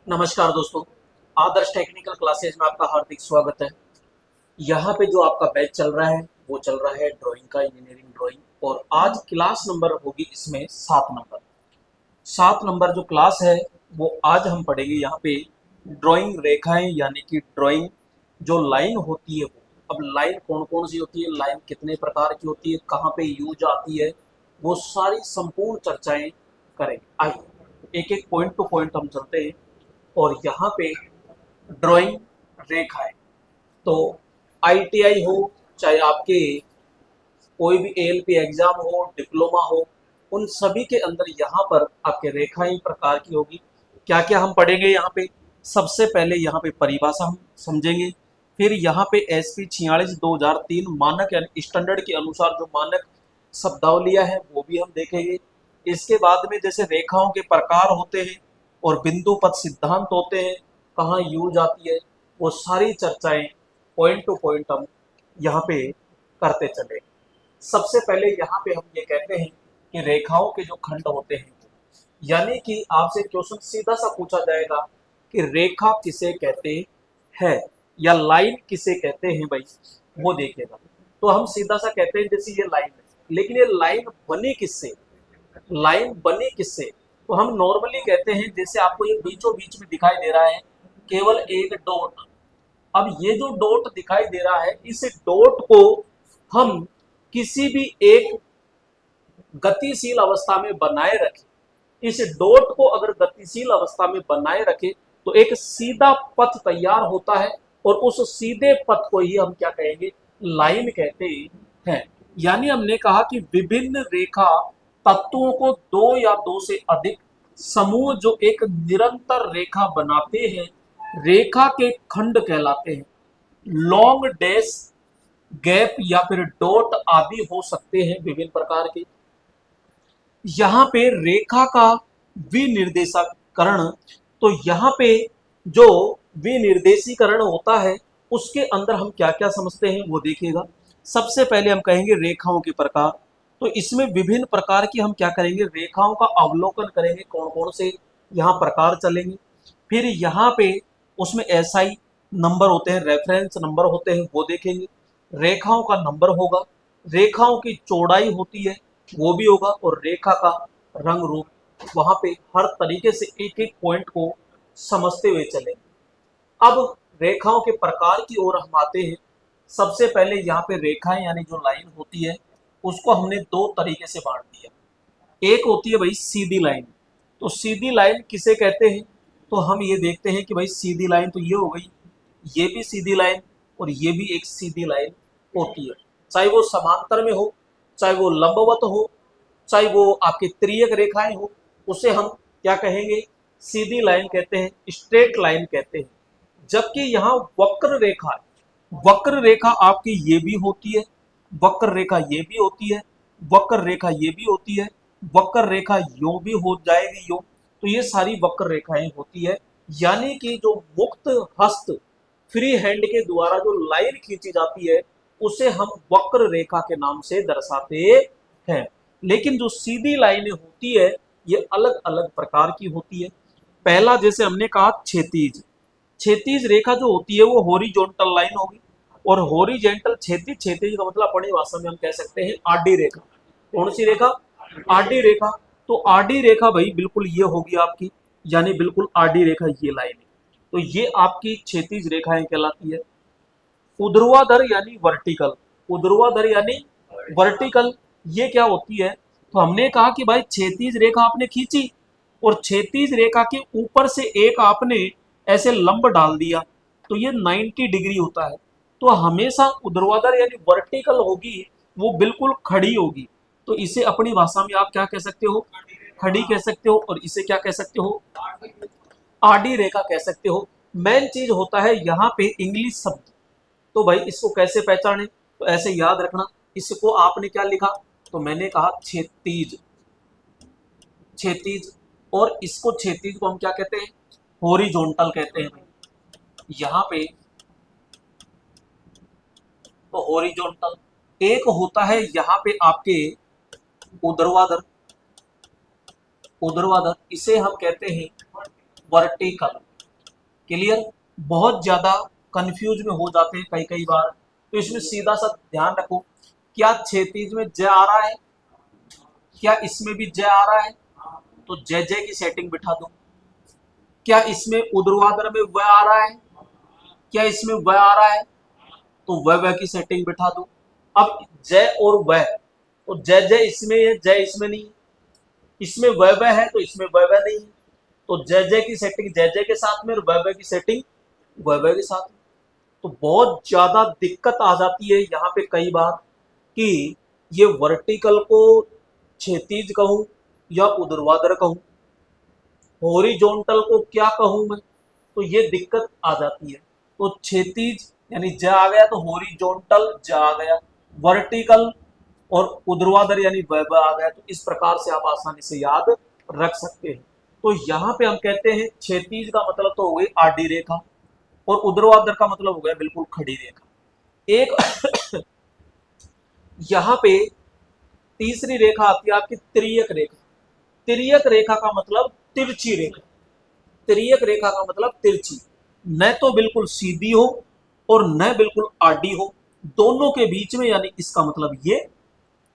नमस्कार दोस्तों। आदर्श technical classes में आपका हार्दिक स्वागत है। यहाँ पे जो आपका बैच चल रहा है वो चल रहा है ड्राइंग का, इंजीनियरिंग ड्राइंग। और आज क्लास नंबर होगी इसमें 7 नंबर। 7 नंबर जो क्लास है वो आज हम पढ़ेंगे यहाँ पे ड्राइंग रेखाएं, यानी कि ड्राइंग जो लाइन होती है वो। अब लाइन कौन कौन सी होती है, लाइन कितने प्रकार की होती है, कहाँ पे यूज आती है, वो सारी संपूर्ण चर्चाएं करेंगे। आइए एक एक पॉइंट टू पॉइंट हम चलते हैं। और यहाँ पे ड्राइंग रेखा है तो आईटीआई हो, चाहे आपके कोई भी एएलपी एग्जाम हो, डिप्लोमा हो, उन सभी के अंदर यहाँ पर आपके रेखाएं प्रकार की होगी। क्या क्या हम पढ़ेंगे यहाँ पे? सबसे पहले यहाँ पे परिभाषा हम समझेंगे। फिर यहाँ पे एसपी 46/2003 मानक यानी स्टैंडर्ड के अनुसार जो मानक शब्दावलियां है वो भी हम देखेंगे। इसके बाद में जैसे रेखाओं के प्रकार होते हैं और बिंदु पथ सिद्धांत होते हैं, कहाँ यूज आती है, वो सारी चर्चाएं पॉइंट टू पॉइंट हम यहाँ पे करते चले। सबसे पहले यहाँ पे हम ये कहते हैं कि रेखाओं के जो खंड होते हैं, यानी कि आपसे क्वेश्चन सीधा सा पूछा जाएगा कि रेखा किसे कहते हैं या लाइन किसे कहते हैं भाई, वो देखिएगा। तो हम सीधा सा कहते हैं जैसे ये लाइन है, लेकिन ये लाइन बनी किससे? लाइन बनी किससे? तो हम नॉर्मली कहते हैं जैसे आपको ये बीचों बीच में दिखाई दे रहा है केवल एक डॉट। अब ये जो डॉट दिखाई दे रहा है, इस डॉट को हम किसी भी एक गतिशील अवस्था में बनाए रखें, इस डॉट को अगर गतिशील अवस्था में बनाए रखें तो एक सीधा पथ तैयार होता है और उस सीधे पथ को ही हम क्या कहेंगे? लाइन कहते हैं। यानी हमने कहा कि विभिन्न रेखा तत्वों को दो या दो से अधिक समूह जो एक निरंतर रेखा बनाते हैं, रेखा के खंड कहलाते हैं। लॉन्ग डैश, गैप या फिर डॉट आदि हो सकते हैं विभिन्न प्रकार के। यहाँ पे रेखा का विनिर्देशीकरण, तो यहाँ पे जो विनिर्देशीकरण होता है उसके अंदर हम क्या क्या समझते हैं वो देखिएगा। सबसे पहले हम कहेंगे रेखाओं के प्रकार। तो इसमें विभिन्न प्रकार की हम क्या करेंगे? रेखाओं का अवलोकन करेंगे, कौन कौन से यहाँ प्रकार चलेंगे। फिर यहाँ पे उसमें एसआई नंबर होते हैं, रेफरेंस नंबर होते हैं, वो देखेंगे। रेखाओं का नंबर होगा, रेखाओं की चौड़ाई होती है वो भी होगा, और रेखा का रंग रूप। वहां पे हर तरीके से एक एक पॉइंट को समझते हुए चलेंगे। अब रेखाओं के प्रकार की ओर हम आते हैं। सबसे पहले यहाँ पे रेखाएं यानी जो लाइन होती है उसको हमने दो तरीके से बांट दिया। एक होती है भाई सीधी लाइन। तो सीधी लाइन किसे कहते हैं? तो हम ये देखते हैं कि भाई सीधी लाइन तो ये हो गई, ये भी सीधी लाइन और ये भी एक सीधी लाइन होती है। चाहे वो समांतर में हो, चाहे वो लंबवत हो, चाहे वो आपकी त्रियक रेखाएं हो, उसे हम क्या कहेंगे? सीधी लाइन कहते हैं, स्ट्रेट लाइन कहते हैं। जबकि यहाँ वक्र रेखा है, वक्र रेखा आपकी ये भी होती है, वक्र रेखा ये भी होती है, वक्र रेखा ये भी होती है, वक्र रेखा यो भी हो जाएगी यो। तो ये सारी वक्र रेखाएं होती है। यानी कि जो मुक्त हस्त फ्री हैंड के द्वारा जो लाइन खींची जाती है उसे हम वक्र रेखा के नाम से दर्शाते हैं। लेकिन जो सीधी लाइनें होती है ये अलग अलग प्रकार की होती है। पहला जैसे हमने कहा क्षैतिज, क्षैतिज रेखा जो होती है वो हॉरिजॉन्टल लाइन होगी। और हॉरिजॉन्टल क्षैतिज, क्षैतिज का मतलब अपनी भाषा में हम कह सकते हैं आडी रेखा। कौन सी रेखा? आडी रेखा। तो आडी रेखा भाई बिल्कुल ये होगी आपकी, यानी बिल्कुल आडी रेखा ये लाइन है। तो ये आपकी क्षैतिज रेखाएं कहलाती है। ऊर्ध्वाधर यानी वर्टिकल, ऊर्ध्वाधर यानी वर्टिकल, ये क्या होती है? तो हमने कहा कि भाई क्षैतिज रेखा आपने खींची और क्षैतिज रेखा के ऊपर से एक आपने ऐसे लंब डाल दिया, तो ये 90 डिग्री होता है। तो हमेशा ऊर्ध्वाधर यानी वर्टिकल होगी, वो बिल्कुल खड़ी होगी। तो इसे अपनी भाषा में आप क्या कह सकते हो? खड़ी कह सकते हो। और इसे क्या कह सकते हो? आडी रेखा कह सकते हो। मेन चीज होता है यहाँ पे इंग्लिश शब्द। तो भाई इसको कैसे पहचाने? तो ऐसे याद रखना। इसको आपने क्या लिखा? तो मैंने कहा क्षैतिज, क्षैतिज। और इसको क्षैतिज को हम क्या कहते हैं? हॉरिजॉन्टल कहते हैं भाई। यहाँ पे तो हॉरिजॉन्टल। एक होता है यहाँ पे आपके ऊर्ध्वाधर, ऊर्ध्वाधर इसे हम कहते हैं वर्टिकल। क्लियर। बहुत ज्यादा कंफ्यूज में हो जाते हैं कई कई बार, तो इसमें सीधा सा ध्यान रखो, क्या क्षैतिज में जय आ रहा है, क्या इसमें भी जय आ रहा है, तो जय जय की सेटिंग बिठा दो। क्या इसमें ऊर्ध्वाधर में व आ रहा है, क्या इसमें व आ रहा है, तो वह की सेटिंग बिठा दो। अब जय और वह, तो जय जय इसमें है, जय इसमें नहीं, इसमें वह है तो इसमें वह नहीं, तो जय जय की सेटिंग जय जय के साथ में और वह की सेटिंग वह के साथ में। तो बहुत ज्यादा दिक्कत आ जाती है यहाँ पे कई बार कि ये वर्टिकल को क्षैतिज कहूं या ऊर्ध्वाधर कहूं, हॉरिजॉन्टल को क्या कहूं मैं, तो ये दिक्कत आ जाती है। तो क्षैतिज यानी ज आ गया तो हॉरिजॉन्टल ज आ गया, वर्टिकल और ऊर्ध्वाधर यानी व आ गया। तो इस प्रकार से आप आसानी से याद रख सकते हैं। तो यहाँ पे हम कहते हैं क्षैतिज का मतलब तो हो गई आडी रेखा और ऊर्ध्वाधर का मतलब हो गया बिल्कुल खड़ी रेखा। एक यहाँ पे तीसरी रेखा आती है आपकी तिर्यक रेखा। तिर्यक रेखा का मतलब तिरछी रेखा, तिर्यक रेखा का मतलब तिरछी, न तो बिल्कुल सीधी हो और न बिल्कुल आडी हो, दोनों के बीच में, यानी इसका मतलब ये,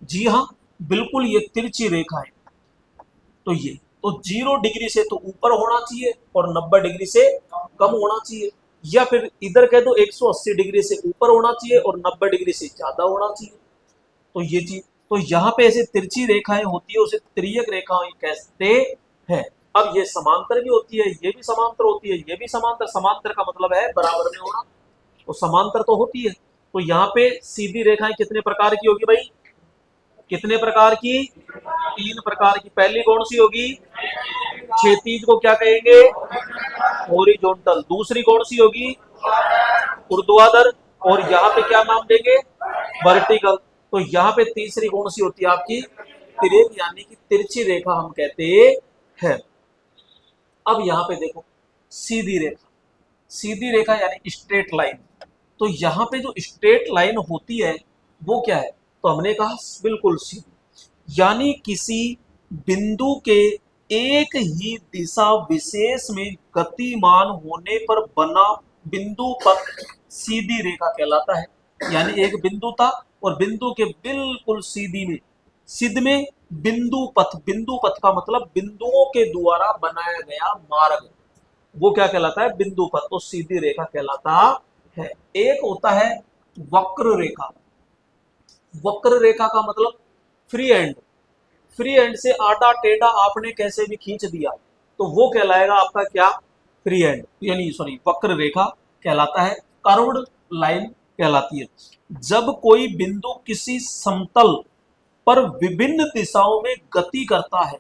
जी हाँ बिल्कुल ये तिरछी रेखा है। तो ये तो 0 डिग्री से तो ऊपर होना चाहिए और 90 डिग्री से कम होना चाहिए, या फिर इधर कह दो 180 डिग्री से ऊपर होना चाहिए और 90 डिग्री से ज्यादा होना चाहिए। तो ये चीज, तो यहाँ पे ऐसे तिरछी रेखाएं होती है उसे तिर्यक रेखाएं कहते हैं। अब ये समांतर भी होती है, ये भी समांतर होती है, ये भी समांतर, समांतर का मतलब है बराबर में होना, तो समांतर तो होती है। तो यहाँ पे सीधी रेखाएं कितने प्रकार की होगी भाई, कितने प्रकार की, 3 प्रकार की। पहली कौन सी होगी, क्षैतिज को क्या कहेंगे, हॉरिजॉन्टल। दूसरी कौन सी होगी, ऊर्ध्वाधर, और यहाँ पे क्या नाम देंगे, वर्टिकल। तो यहाँ पे तीसरी कौन सी होती है आपकी, तिर्यक यानी कि तिरछी रेखा हम कहते हैं। अब यहाँ पे देखो सीधी रेखा, सीधी रेखा यानी स्ट्रेट लाइन। तो यहाँ पे जो स्ट्रेट लाइन होती है वो क्या है, तो हमने कहा बिल्कुल सीधी, यानी किसी बिंदु के एक ही दिशा विशेष में गतिमान होने पर बना बिंदु पथ सीधी रेखा कहलाता है। यानी एक बिंदु था और बिंदु के बिल्कुल सीधी में, सिद्ध में बिंदु पथ, बिंदु पथ का मतलब बिंदुओं के द्वारा बनाया गया मार्ग, वो क्या कहलाता है, बिंदु पथ, तो सीधी रेखा कहलाता है। एक होता है वक्र रेखा, वक्र रेखा का मतलब फ्री एंड, फ्री एंड से आटा टेढ़ा आपने कैसे भी खींच दिया तो वो कहलाएगा आपका क्या, फ्री एंड, यानी सॉरी वक्र रेखा कहलाता है। कर्व्ड लाइन कहलाती है। जब कोई बिंदु किसी समतल पर विभिन्न दिशाओं में गति करता है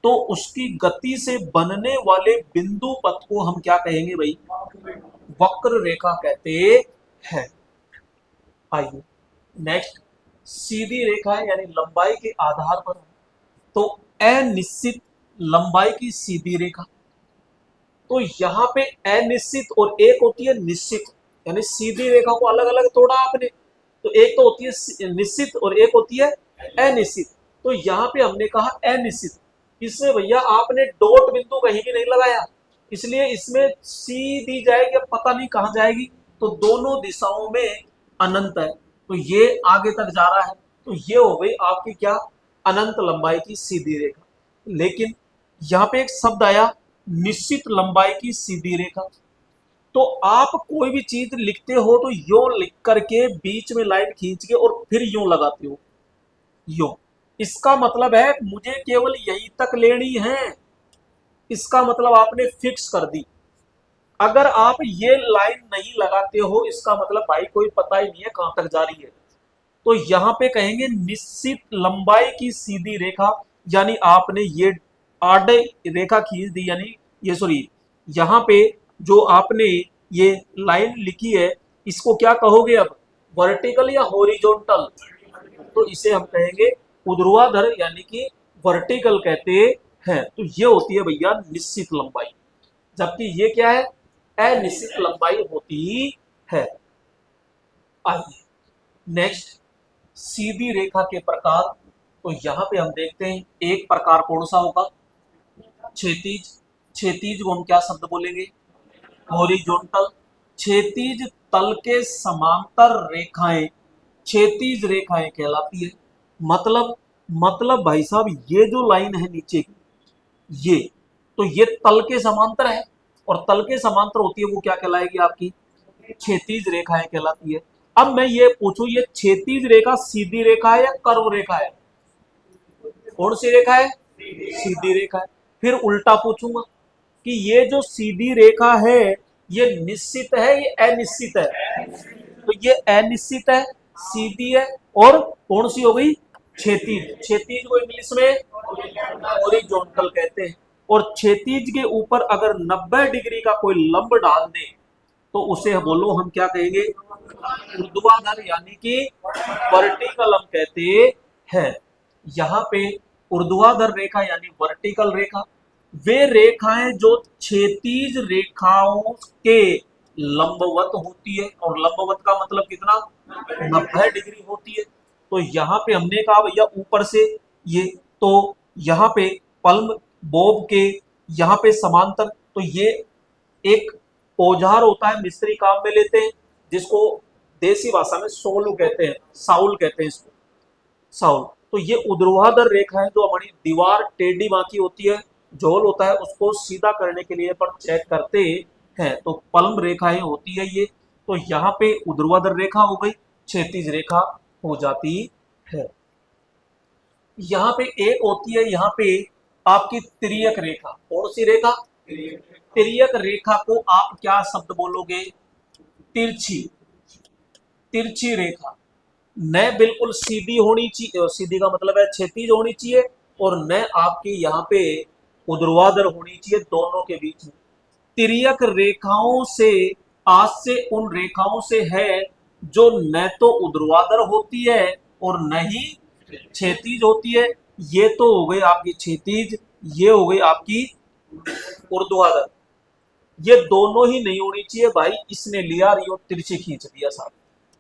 तो उसकी गति से बनने वाले बिंदु पथ को हम क्या कहेंगे भाई, वक्र रेखा कहते हैं। आइए नेक्स्ट, सीधी रेखा है यानी लंबाई के आधार पर, तो अनिश्चित लंबाई की सीधी रेखा। तो यहाँ पे अनिश्चित और एक होती है निश्चित, यानी सीधी रेखा को अलग अलग तोड़ा आपने, तो एक तो होती है निश्चित और एक होती है अनिश्चित। तो यहाँ पे हमने कहा अनिश्चित, इसमें भैया आपने डॉट बिंदु कहीं भी नहीं लगाया, इसलिए इसमें सीधी जाएगी, अब पता नहीं कहाँ जाएगी, तो दोनों दिशाओं में अनंत है, तो ये आगे तक जा रहा है, तो ये हो गई आपकी क्या, अनंत लंबाई की सीधी रेखा। लेकिन यहाँ पे एक शब्द आया निश्चित लंबाई की सीधी रेखा। तो आप कोई भी चीज लिखते हो तो यो लिख करके बीच में लाइन खींच के और फिर यूं लगाते हो, यो, इसका मतलब है मुझे केवल यही तक लेनी है, इसका मतलब आपने फिक्स कर दी। अगर आप ये लाइन नहीं लगाते हो इसका मतलब भाई कोई पता ही नहीं है कहां तक जा रही है। तो यहां पे कहेंगे निश्चित लंबाई की सीधी रेखा, यानी आपने ये आड़े रेखा खींच दी, यानी ये सॉरी यहाँ पे जो आपने ये लाइन लिखी है इसको क्या कहोगे अब, वर्टिकल या हॉरिजॉन्टल, तो इसे हम कहेंगे ऊर्ध्वाधर यानी कि वर्टिकल कहते हैं। तो ये होती है भैया निश्चित लंबाई, जबकि ये क्या है, अनिश्चित लंबाई होती है। आइए नेक्स्ट, सीधी रेखा के प्रकार। तो यहाँ पे हम देखते हैं एक प्रकार कौन सा होगा, क्षैतिज। क्षैतिज को हम क्या शब्द बोलेंगे, हॉरिजॉन्टल, क्षैतिज तल के समांतर रेखाएं क्षैतिज रेखाएं कहलाती है। मतलब भाई साहब ये जो लाइन है नीचे की, ये तो ये तल के समांतर है, और तल के समांतर होती है वो क्या कहलाएगी, आपकी क्षैतिज रेखाएं कहलाती है। अब मैं ये पूछूं, ये क्षैतिज रेखा सीधी रेखा है या कर्व रेखा है? कौन सी रेखा है? सीधी रेखा है। फिर उल्टा पूछूंगा कि ये जो सीधी रेखा है ये निश्चित है ये अनिश्चित है? तो ये अनिश्चित है, सीधी है, और कौन सी हो गई? क्षैतिज। क्षैतिज को इंग्लिश में हॉरिजॉन्टल कहते हैं। और क्षैतिज के ऊपर अगर 90 डिग्री का कोई लंब डाल दे तो उसे बोलो हम क्या कहेंगे? ऊर्ध्वाधर, यानी कि वर्टिकल हम कहते हैं। यहाँ पे ऊर्ध्वाधर रेखा यानी वर्टिकल रेखा, वे रेखाएं जो क्षैतिज रेखाओं के लंबवत होती है, और लंबवत का मतलब कितना? 90 डिग्री होती है। तो यहाँ पे हमने कहा भैया ऊपर से ये, तो यहाँ पे पल्म बोब के यहाँ पे समांतर, तो ये एक औजार होता है, मिस्त्री काम में लेते हैं, जिसको देसी भाषा में सोलू कहते हैं, साउल कहते हैं इसको, साउल। तो ये ऊर्ध्वाधर रेखा है जो हमारी दीवार टेढ़ी बांकी होती है, झोल होता है, उसको सीधा करने के लिए पर चेक करते हैं, तो पल्म रेखाएं होती है ये। तो यहाँ पे ऊर्ध्वाधर रेखा हो गई, क्षैतिज रेखा हो जाती है। यहाँ पे एक होती है यहाँ पे आपकी तिर्यक रेखा। कौन सी रेखा? तिर्यक रेखा को आप क्या शब्द बोलोगे? तिरछी। तिरछी रेखा न बिल्कुल सीधी होनी चाहिए, सीधी का मतलब है क्षैतिज होनी चाहिए, और न आपकी यहाँ पे ऊर्ध्वाधर होनी चाहिए, दोनों के बीच में। तिर्यक रेखाओं से, आज से उन रेखाओं से है जो न तो ऊर्ध्वाधर होती है और न ही क्षैतिज होती है। ये तो हो गई आपकी क्षैतिज, ये हो गई आपकी ऊर्ध्वाधर। ये दोनों ही नहीं होनी चाहिए भाई, इसने लिया यो तिरछी खींच दिया साहब,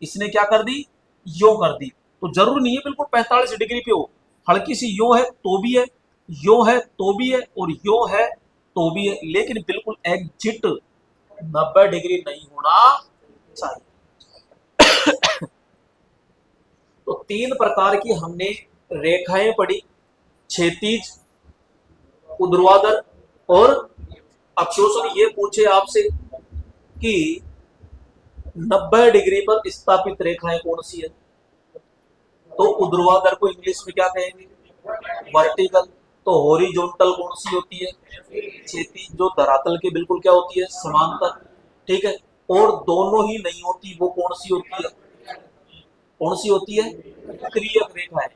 इसने क्या कर दी? यो कर दी। तो जरूर नहीं है बिल्कुल 45 डिग्री पे हो, हल्की सी यो है तो भी है, यो है तो भी है, और यो है तो भी है, लेकिन बिल्कुल एग्जिट 90 डिग्री नहीं होना चाहिए। तो तीन प्रकार की हमने रेखाएं पढ़ी, क्षैतिज, ऊर्ध्वाधर, और अब क्वेश्चन ये पूछे आपसे कि 90 डिग्री पर स्थापित रेखाएं कौन सी है, तो ऊर्ध्वाधर को इंग्लिश में क्या कहेंगे? वर्टिकल। तो हॉरिजॉन्टल कौन सी होती है? क्षैतिज, जो धरातल के बिल्कुल क्या होती है? समांतर। ठीक है। और दोनों ही नहीं होती, वो कौन सी होती है? कौन सी होती है? तिर्यक रेखा है।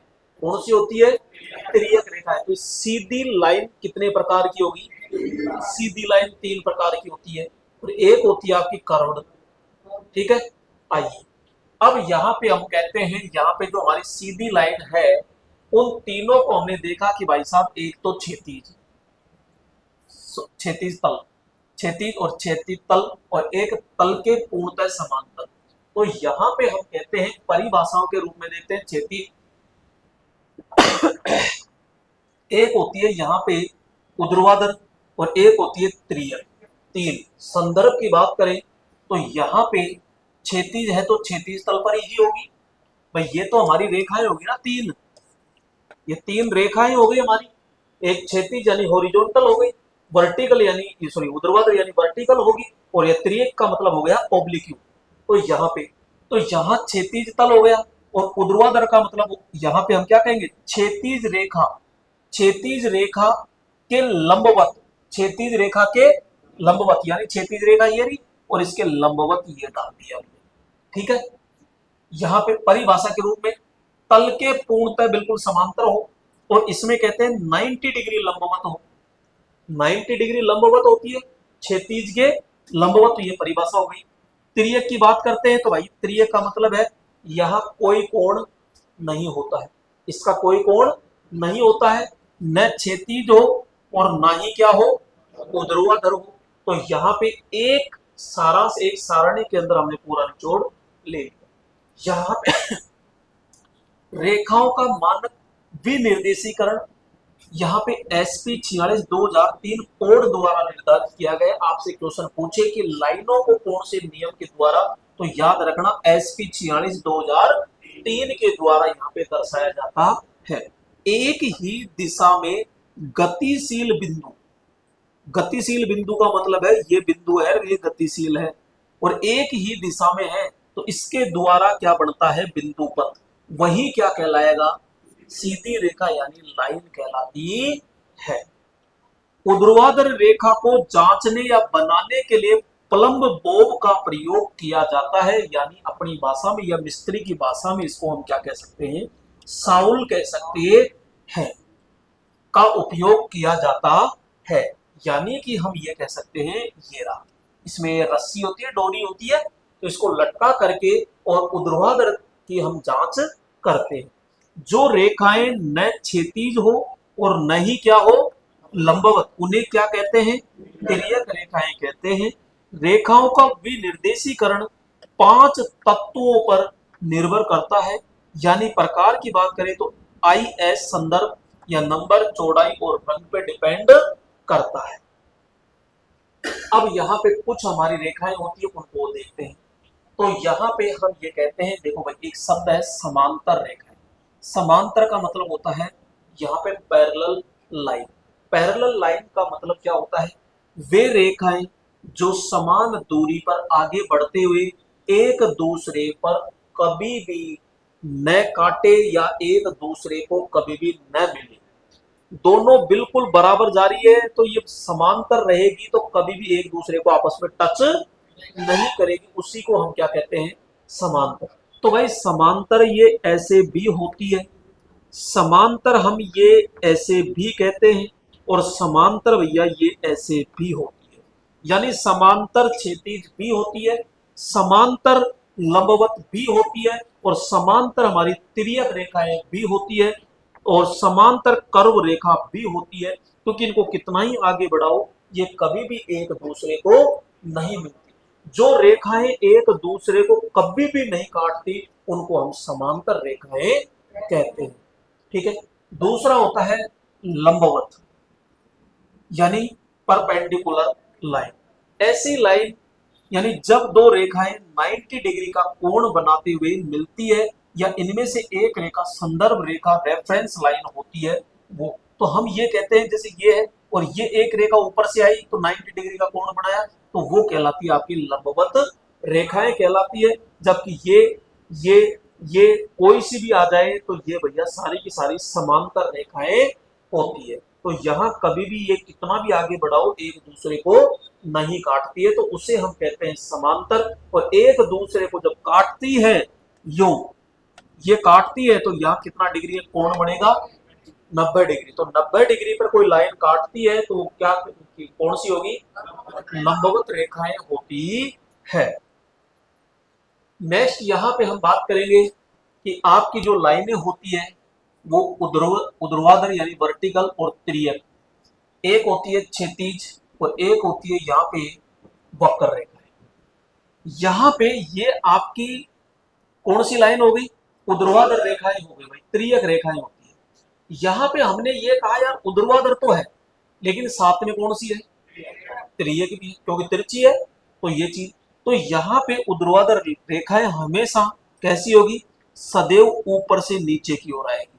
कौन सी होती है? तिर्यक रेखा है। तो सीधी लाइन कितने प्रकार की होगी? सीधी लाइन 3 प्रकार की होती है, और एक होती है आपकी कर्व्ड। ठीक है। आइए अब यहाँ पे हम कहते हैं, यहाँ पे जो हमारी सीधी लाइन है उन तीनों को हमने देखा कि भाई साहब एक तो क्षैतिज, क्षैतिज तल, क्षैतिज और क्षैतिज तल, और एक तल के पूर्णतः समांतर। तो यहाँ पे हम कहते हैं परिभाषाओं के रूप में देखते हैं, क्षैतिज एक होती है यहाँ पे ऊर्ध्वाधर, और एक होती है तिर्यक। तीन संदर्भ की बात करें तो यहाँ पे क्षैतिज है तो क्षैतिज तल पर ही होगी भाई, ये तो हमारी रेखाएं होगी ना तीन, ये तीन रेखाएं हो गई हमारी, एक क्षैतिज यानी हॉरिजॉन्टल हो गई, वर्टिकल यानी सॉरी ऊर्ध्वाधर यानी वर्टिकल होगी, और ये त्रियक का मतलब हो गया ऑब्लिक। तो यहाँ पे, तो यहाँ क्षैतिज तल हो गया, और ऊर्ध्वाधर का मतलब यहाँ पे हम क्या कहेंगे? क्षैतिज रेखा, क्षैतिज रेखा के लंबवत, क्षैतिज रेखा के लंबवत, यानी क्षैतिज रेखा ये रही और इसके लंबवत ये डाल दिया। ठीक है। यहाँ पे परिभाषा के रूप में तल के पूर्णतः बिल्कुल समांतर हो, और इसमें कहते हैं 90 डिग्री लंबवत हो। 90 डिग्री लंबवत होती है क्षैतिज के लंबवत, तो ये परिभाषा हो गई। तिर्यक की बात करते हैं तो भाई तिर्यक का मतलब है यहाँ कोई कोण नहीं होता है, इसका कोई कोण नहीं होता है, न क्षैतिज हो और ना ही क्या हो? ऊर्ध्वाधर हो। तो यहाँ पे एक सारांश, एक सारणी के अंदर हमने पूरा निचोड़ ले लिया। यहाँ पे रेखाओं का मानक विनिर्देशीकरण, यहाँ पे SP 46 2003 कोड द्वारा निर्धारित किया गया। आपसे क्वेश्चन पूछे कि लाइनों को कौन से नियम के द्वारा, तो याद रखना SP 46 2003 के द्वारा यहाँ पे दर्शाया जाता है। एक ही दिशा में गतिशील बिंदु, गतिशील बिंदु का मतलब है ये बिंदु है, ये गतिशील है और एक ही दिशा में है, तो इसके द्वारा क्या बनता है, बिंदु पथ, वही क्या कहलाएगा, सीधी रेखा यानी लाइन कहलाती है। ऊर्ध्वाधर रेखा को जांचने या बनाने के लिए प्लम्ब बोब का प्रयोग किया जाता है, यानी अपनी भाषा में या मिस्त्री की भाषा में इसको हम क्या कह सकते हैं, साउल कह सकते हैं, का उपयोग किया जाता है। यानी कि हम ये कह सकते हैं, ये रहा, इसमें रस्सी होती है, डोरी होती है, तो इसको लटका करके और ऊर्ध्वाधर की हम जांच करते हैं। जो रेखाएं न क्षैतिज हो और न ही क्या हो, लंबवत, उन्हें क्या कहते हैं, तिर्यक रेखाएं कहते हैं। रेखाओं का विनिर्देशीकरण 5 तत्वों पर निर्भर करता है, यानी प्रकार की बात करें तो IS संदर्भ या नंबर, चौड़ाई और रंग पे डिपेंड करता है। अब यहाँ पे कुछ हमारी रेखाएं होती है, उनको देखते हैं। तो यहाँ पे हम ये कहते हैं, देखो भाई एक शब्द है समांतर रेखाएं। समांतर का मतलब होता है यहाँ पे पैरेलल लाइन। पैरेलल लाइन का मतलब क्या होता है, वे रेखाएं जो समान दूरी पर आगे बढ़ते हुए एक दूसरे पर कभी भी न काटे या एक दूसरे को कभी भी न मिले, दोनों बिल्कुल बराबर जा रही है, तो ये समांतर रहेगी, तो कभी भी एक दूसरे को आपस में टच नहीं करेगी, उसी को हम क्या कहते हैं, समांतर। तो भाई समांतर ये ऐसे भी होती है, समांतर हम ये ऐसे भी कहते हैं, और समांतर भैया ये ऐसे भी होती है, यानी समांतर क्षैतिज भी होती है, समांतर लंबवत भी होती है, और समांतर हमारी तिर्यक रेखाएं भी होती है, और समांतर कर्व रेखा भी होती है, क्योंकि इनको कितना ही आगे बढ़ाओ ये कभी भी एक दूसरे को नहीं मिलती। जो रेखाएं एक दूसरे को कभी भी नहीं काटती उनको हम समांतर रेखाएं कहते हैं, ठीक है। दूसरा होता है लंबवत, यानी परपेंडिकुलर लाइन। ऐसी लाइन यानी जब दो रेखाएं 90 डिग्री का कोण बनाते हुए मिलती है, या इनमें से एक रेखा संदर्भ रेखा रेफरेंस लाइन होती है, वो तो हम ये कहते हैं, जैसे ये है और ये एक रेखा ऊपर से आई तो 90 डिग्री का कोण बनाया, तो वो कहलाती है आपकी लंबवत रेखाएं कहलाती है। जबकि ये ये कोई सी भी आ जाए तो ये भैया सारी की सारी समांतर रेखाएं होती है। तो यहाँ कभी भी ये कितना भी आगे बढ़ाओ एक दूसरे को नहीं काटती है, तो उसे हम कहते हैं समांतर। और एक दूसरे को जब काटती है, यूं ये काटती है, तो यहाँ कितना डिग्री कोण बनेगा, 90 डिग्री। तो 90 डिग्री पर कोई लाइन काटती है तो क्या कौन सी होगी, लंबवत रेखाएं होती है। नेक्स्ट यहाँ पे हम बात करेंगे कि आपकी जो लाइनें होती है वो ऊर्ध्वाधर यानी वर्टिकल और तिर्यक, एक होती है क्षैतिज और एक होती है यहाँ पे वक्र रेखाएं। यहाँ पे ये आपकी कौन सी लाइन हो गई, ऊर्ध्वाधर रेखाएं हो गई भाई, तिर्यक रेखाएं होती है। यहाँ पे हमने ये कहा यार ऊर्ध्वाधर तो है, लेकिन साथ में कौन सी है, तिर्यक भी, क्योंकि तिरछी है, तो ये चीज। तो यहाँ पे ऊर्ध्वाधर रेखाएं हमेशा कैसी होगी, सदैव ऊपर से नीचे की ओर आएगी।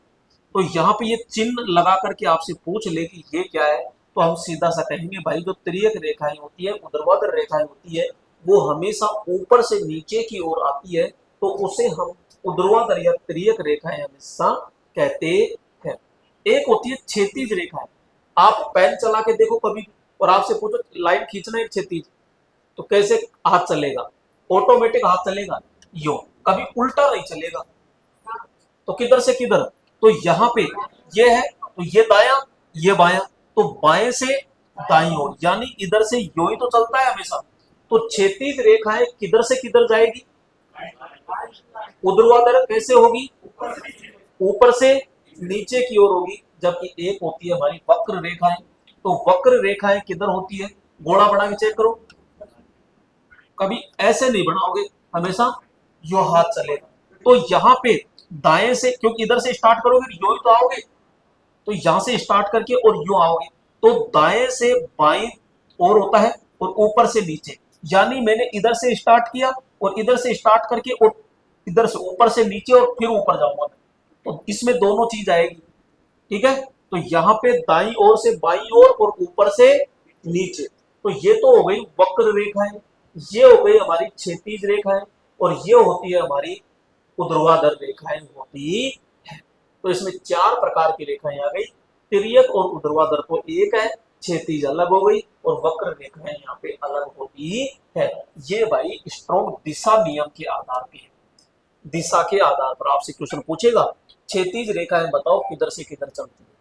तो यहाँ पे ये चिन्ह लगा करके आपसे पूछ ले कि ये क्या है, तो हम सीधा सा कहेंगे भाई जो तिर्यक रेखाएं होती है, ऊर्ध्वाधर रेखाएं होती है, वो हमेशा ऊपर से नीचे की ओर आती है, तो उसे हम ऊर्ध्वाधर या तिर्यक रेखाएं हमेशा कहते हैं। एक होती है क्षैतिज रेखाएं। आप पेन चला के देखो कभी और आपसे पूछो लाइन खींचना है क्षैतिज, तो कैसे हाथ चलेगा, ऑटोमेटिक हाथ चलेगा, यो कभी उल्टा नहीं चलेगा। तो किधर से किधर, तो यहाँ पे ये है तो ये दाया ये बाया, तो बाएं से दाई ओर, यानी इधर से यो ही तो चलता है हमेशा। तो क्षैतिज रेखाएं किधर से किधर जाएगी, ऊर्ध्वाधर कैसे होगी, ऊपर से नीचे की ओर होगी। जबकि एक होती है हमारी वक्र रेखाएं, तो वक्र रेखाएं किधर होती है, गोला बना के चेक करो, कभी ऐसे नहीं बनाओगे, हमेशा यो हाथ चलेगा। तो यहाँ पे दाएं से, क्योंकि इधर से स्टार्ट करोगे यो ही तो आओगे, तो यहां से स्टार्ट करके और यूं आओगे तो दाएं से बाएं और होता है और ऊपर से नीचे, यानी मैंने इधर से स्टार्ट किया और इधर से स्टार्ट करके और इधर से ऊपर से नीचे और फिर ऊपर जाऊंगा, तो इसमें दोनों चीज आएगी। ठीक है, तो यहाँ पे दाई ओर से बाई ओर और ऊपर से नीचे, तो ये तो हो गई वक्र रेखाएं, ये हो गई हमारी क्षैतिज रेखाएं, और ये होती है हमारी ऊर्ध्वाधर रेखाएं होती है। तो इसमें चार प्रकार की रेखाएं आ गई, तिर्यक और ऊर्ध्वाधर तो एक है, क्षैतिज अलग हो गई और वक्र रेखाएं यहाँ पे अलग होती है। ये भाई स्ट्रोक दिशा नियम के आधार पे है, दिशा के आधार पर आपसे क्वेश्चन पूछेगा क्षैतिज रेखाएं बताओ किधर से किधर चलती है,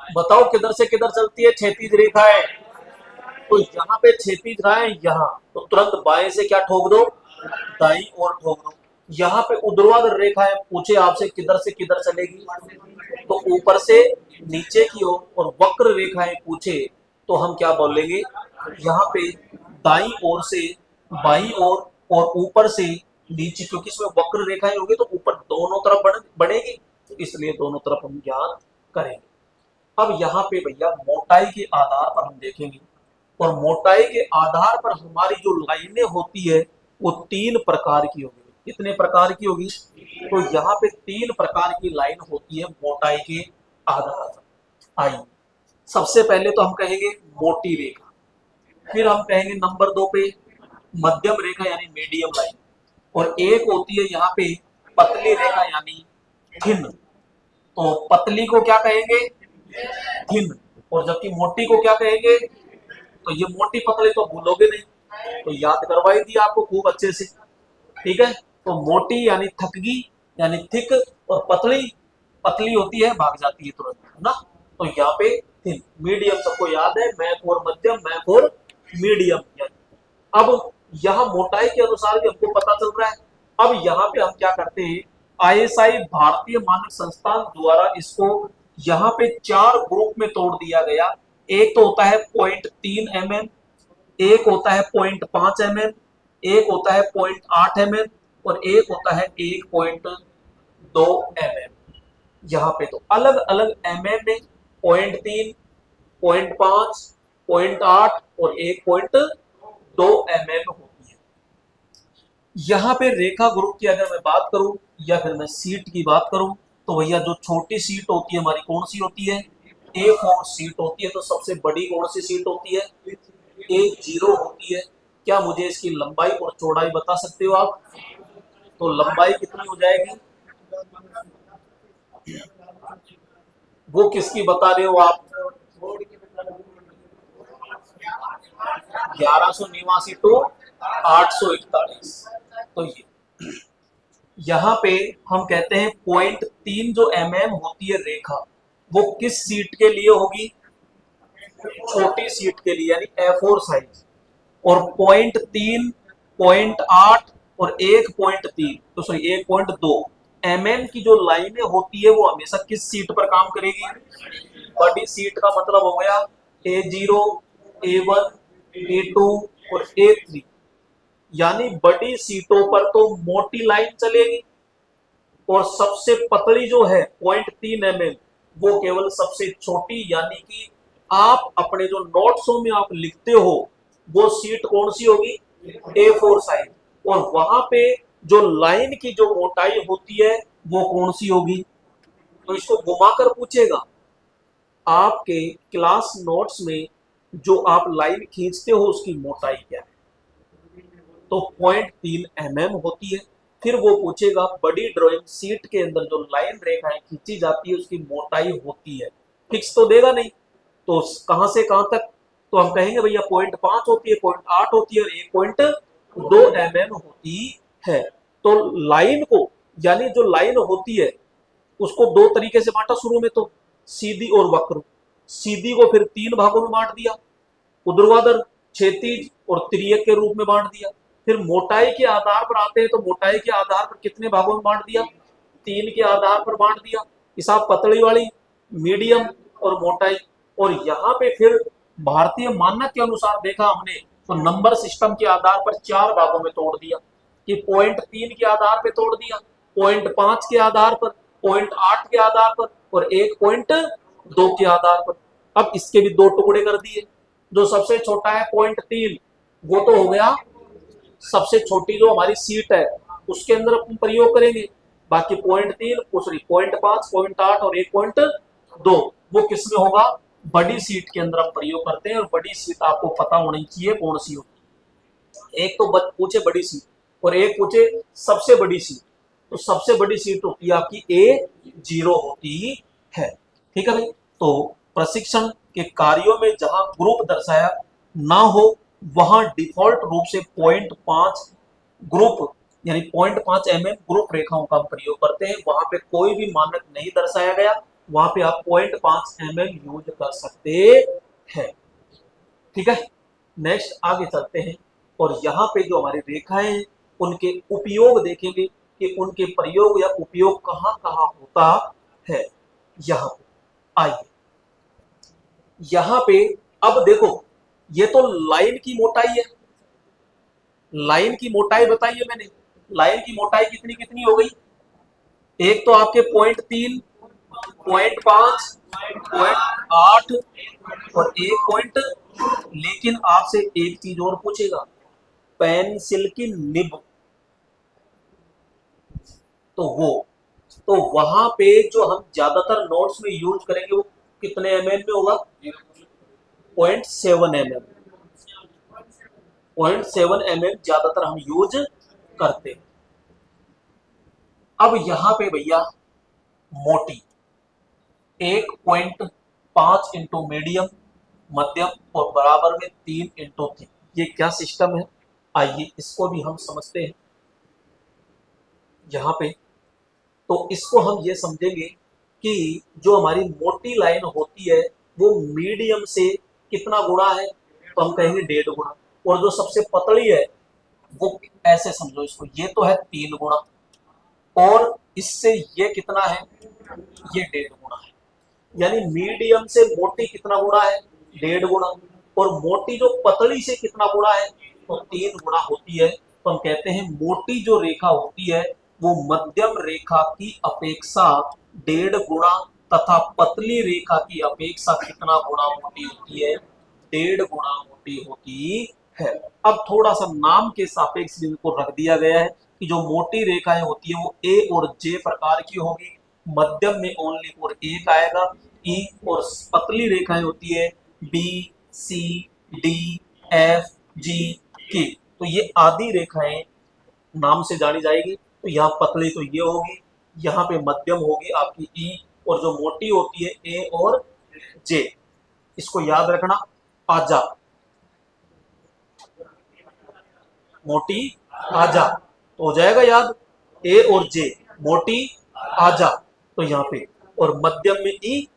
बताओ किधर से किधर चलती है क्षैतिज रेखाएं। तो यहाँ पे क्षैतिज रेखाएं यहाँ, तो तुरंत बाएं से क्या ठोक दो, दाई और ठोक दो। यहाँ पे ऊर्ध्वाधर रेखाएं पूछे आपसे किधर से किधर चलेगी, तो ऊपर से नीचे की ओर, और वक्र रेखाएं पूछे तो हम क्या बोलेंगे, यहाँ पे दाई ओर से बाई ओर और ऊपर से नीचे, क्योंकि इसमें वक्र रेखाएं होगी तो ऊपर दोनों तरफ बढ़ेगी, तो इसलिए दोनों तरफ हम ज्ञात करेंगे। अब यहाँ पे भैया मोटाई के आधार पर हम देखेंगे, और मोटाई के आधार पर हमारी जो लाइनें होती है वो तीन प्रकार की होगी। कितने प्रकार की होगी, तो यहाँ पे तीन प्रकार की लाइन होती है मोटाई के आधार पर। आइए सबसे पहले तो हम कहेंगे मोटी रेखा, फिर हम कहेंगे नंबर 2 पे मध्यम रेखा यानी मीडियम लाइन, और एक होती है यहाँ पे पतली रेखा यानी थिन। तो पतली को क्या कहेंगे, थिन, और जबकि मोटी को क्या कहेंगे, तो ये मोटी पतली तो भूलोगे नहीं, तो याद करवाई दी आपको खूब अच्छे से। ठीक है, तो मोटी यानी थकगी यानी थिक, और पतली पतली होती है भाग जाती है तुरंत, है ना। तो यहाँ पे थिन, मीडियम सबको याद है, मैक और मध्यम, मैक और मीडियम। अब यहाँ मोटाई के अनुसार भी हमको पता चल रहा है। अब यहाँ पे हम क्या करते हैं, आईएसआई भारतीय मानक संस्थान द्वारा इसको यहाँ पे चार ग्रुप में तोड़ दिया गया। एक तो होता है 0.3 mm, एक होता है 0.5 mm, एक होता है 0.8 mm और एक होता है 1.2 mm। यहाँ पे तो अलग अलग mm में 0.3, 0.5, 0.8 और 1.2 mm होती है। यहाँ पे रेखा ग्रुप की अगर मैं बात करूं या फिर मैं सीट की बात करूं, तो भैया जो छोटी सीट होती है हमारी कौन सी होती है, A4 सीट होती है। तो सबसे बड़ी कौन सी सीट होती है, A0 होती है। क्या मुझे इसकी लंबाई और चौड़ाई बता सकते हो आप, तो लंबाई कितनी हो जाएगी, वो किसकी बता रहे हो आप, 1189 टू 841। तो यहाँ पे हम कहते हैं 0.3 जो mm होती है रेखा, वो किस सीट के लिए होगी, छोटी सीट के लिए यानी A4 साइज। और 0.3, 0.8 और 1.3 तो सॉरी 1.2 mm की जो लाइनें होती है वो हमेशा किस सीट पर काम करेगी, बड़ी सीट का मतलब हो गया A0, A1, A2 और A3, यानी बड़ी सीटों पर तो मोटी लाइन चलेगी, और सबसे पतली जो है 0.3 mm वो केवल सबसे छोटी, यानी कि आप अपने जो नोट्सों में आप लिखते हो वो सीट कौन सी होगी, A4 साइज, और वहां पे जो लाइन की जो मोटाई होती है वो कौन सी होगी। तो इसको घुमाकर पूछेगा आपके क्लास नोट्स में जो आप लाइन खींचते हो उसकी मोटाई क्या है, तो 0.3 mm होती है। फिर वो पूछेगा बड़ी ड्राइंग सीट के अंदर जो लाइन रेखाएं खींची जाती है उसकी मोटाई होती है, फिक्स तो देगा नहीं, तो कहां से कहां तक, तो हम कहेंगे भैया 0.5 होती है, 0.8 होती है और 1.2 mm होती है। तो लाइन को यानी जो लाइन होती है उसको दो तरीके से बांटा शुरू में, तो सीधी और वक्र। सीधी को फिर तीन भागों में बांट दिया, ऊर्ध्वाधर, क्षैतिज और तिर्यक के रूप में बांट दिया। फिर मोटाई के आधार पर आते हैं, तो मोटाई के आधार पर कितने भागों में बांट दिया, तीन के आधार पर बांट दिया, हिसाब पतली वाली, मीडियम और मोटाई। और यहाँ पे फिर भारतीय मानक के अनुसार देखा हमने तो नंबर सिस्टम के आधार पर चार भागों में तोड़ दिया, कि 0.3 के आधार पर तोड़ दिया, 0.5 के आधार पर, 0.8 के आधार पर और 1.2 के आधार पर। अब इसके भी दो टुकड़े कर दिए। जो सबसे छोटा है 0.3, वो तो हो गया सबसे छोटी जो हमारी सीट है उसके अंदर अपन प्रयोग करेंगे। बाकी 0.3, सॉरी 0.5, 0.8 और 1.2 वो किसमें होगा, बड़ी सीट के अंदर हम प्रयोग करते हैं। और बड़ी सीट आपको पता होनी चाहिए कौन सी होती है। एक तो पूछे बड़ी सीट और एक पूछे सबसे बड़ी सीट। तो सबसे बड़ी सीट होती है आपकी A0 होती है। ठीक है भाई। तो प्रशिक्षण के कार्यों में जहां ग्रुप दर्शाया ना हो वहां डिफॉल्ट रूप से 0.5 ग्रुप यानी 0.5 mm ग्रुप रेखाओं का प्रयोग करते हैं। वहां पे कोई भी मानक नहीं दर्शाया गया, वहां पे आप 0.5 mm यूज कर सकते हैं। ठीक है। नेक्स्ट आगे चलते हैं और यहाँ पे जो हमारी रेखाएं हैं उनके उपयोग देखेंगे कि उनके प्रयोग या उपयोग कहाँ कहाँ होता है। यहाँ पे आइए, यहाँ पे अब देखो, ये तो लाइन की मोटाई है। लाइन की मोटाई बताइए मैंने, लाइन की मोटाई कितनी कितनी हो गई। एक तो आपके 0.3, 0.5, 0.8 और 1 लेकिन आपसे एक चीज और पूछेगा, पेंसिल की निब, तो वो, तो वहां पे जो हम ज्यादातर नोट्स में यूज करेंगे वो कितने mm में होगा, 0.7 mm। 0.7 mm ज्यादातर हम यूज करते हैं। अब यहां पे भैया मोटी 1.5 इंटू मीडियम, मध्यम और बराबर में 3 इंटू थिक, ये क्या सिस्टम है आइए इसको भी हम समझते हैं। यहाँ पे तो इसको हम ये समझेंगे कि जो हमारी मोटी लाइन होती है वो मीडियम से कितना गुणा है, तो हम कहेंगे 1.5 गुणा। और जो सबसे पतली है वो ऐसे समझो इसको, ये तो है 3 गुणा और इससे ये कितना है, ये 1.5 गुणा है। यानी मीडियम से मोटी कितना गुणा है, 1.5 गुणा। और मोटी जो पतली से कितना गुणा है, तो 3 गुणा होती है। तो हम कहते हैं मोटी जो रेखा होती है वो मध्यम रेखा की अपेक्षा 1.5 गुणा तथा पतली रेखा की अपेक्षा कितना गुणा मोटी होती है, 1.5 गुणा मोटी होती है। अब थोड़ा सा नाम के सापेक्ष इनको रख दिया गया है कि जो मोटी रेखाएं होती है वो ए और जे प्रकार की होगी, मध्यम में ओनली और एक आएगा ई, और पतली रेखाएं होती है B C D F G K. तो ये आदि रेखाएं नाम से जानी जाएगी। तो यहाँ पतली तो ये होगी, यहाँ पे मध्यम होगी आपकी ई, और जो मोटी होती है ए और जे। इसको याद रखना, आजा मोटी आजा, तो हो जाएगा याद, ए और जे मोटी आजा। तो यहाँ पे और मध्यम में ई,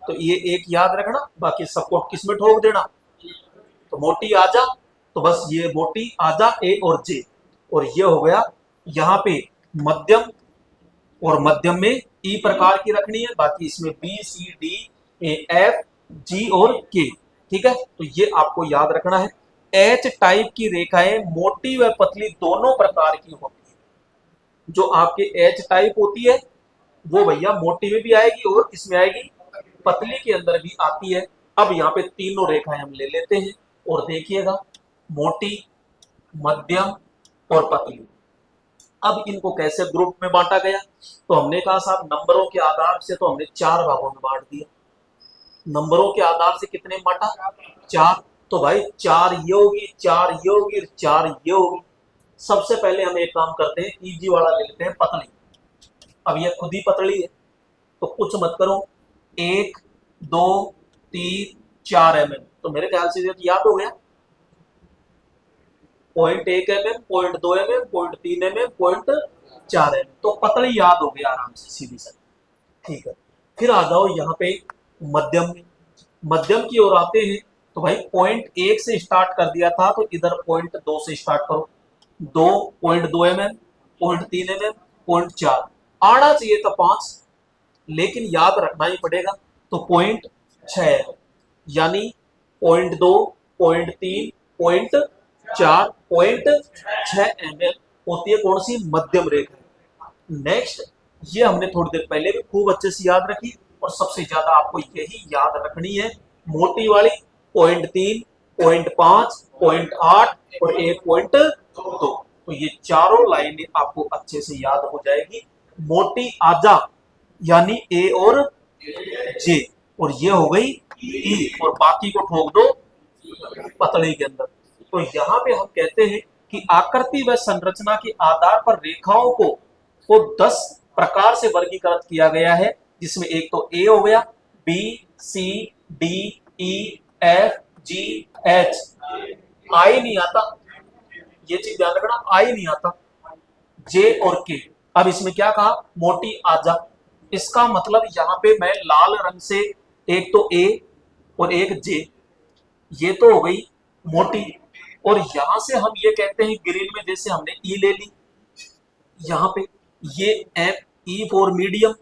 तो ये एक याद रखना, बाकी सबको किस में ठोक देना, तो मोटी आजा, तो बस ये मोटी आजा ए और जे। और ये हो गया यहाँ पे मध्यम, और मध्यम में ई प्रकार की रखनी है, बाकी इसमें B C D F G और के। ठीक है, तो ये आपको याद रखना है। एच टाइप की रेखाएं मोटी व पतली दोनों प्रकार की होती है। जो आपके एच टाइप होती है वो भैया मोटी में भी आएगी और इसमें आएगी, पतली के अंदर भी आती है। अब यहाँ पे तीनों रेखाएं हम ले लेते हैं और देखिएगा, मोटी, मध्यम और पतली। अब इनको कैसे ग्रुप में बांटा गया, तो हमने कहा साहब नंबरों के आधार से तो हमने 4 भागों में बांट दिया। नंबरों के आधार से कितने बांटा, 4। तो भाई 4 ये होगी, 4 ये होगी, 4 ये होगी। सबसे पहले हम एक काम करते हैं, इजी वाला ले लेते हैं, पतली। अब ये खुद ही पतली है तो कुछ मत करो, 1 2 3 4 mm, तो मेरे ख्याल से याद हो गया, 0.1 mm, 0.2 mm, 0.3 mm, 0.4 mm, तो पतली याद हो गया आराम से, सीधी सा। ठीक है, फिर आ जाओ यहाँ पे मध्यम में। मध्यम की ओर आते हैं तो भाई 0.1 से स्टार्ट कर दिया था, तो इधर 0.2 से स्टार्ट करो, 2 0.2 mm, 0.3 mm, 0.4, आना चाहिए था 5, लेकिन याद रखना ही पड़ेगा। तो 0.6 यानी 0.2, 0.3, 0.4, 0.6 mm होती है कौन सी, मध्यम रेखा। नेक्स्ट ये हमने थोड़ी देर पहले भी खूब अच्छे से याद रखी, और सबसे ज्यादा आपको यही याद रखनी है, मोटी वाली 0.3, 0.5, 0.8 और 1.2। तो ये चारों लाइनें आपको अच्छे से याद हो जाएगी। मोटी आजा यानी ए और जे, और ये हो गई ई, और बाकी को ठोक दो पतले के अंदर। तो यहाँ पे हम कहते हैं कि आकृति व संरचना के आधार पर रेखाओं को 10 प्रकार से वर्गीकृत किया गया है, जिसमें एक तो ए हो गया, B, C, D, E, F, G, H. आई नहीं आता, ये चीज ध्यान रखना, आई नहीं आता। जे और के, अब इसमें क्या कहा, मोटी आजा। इसका मतलब यहाँ पे मैं लाल रंग से, एक तो ए और एक जे, ये तो हो गई मोटी, और यहां से हम ये कहते हैं ग्रीन में, जैसे हमने ई ले ली, यहाँ पे ये एफ ई फॉर मीडियम,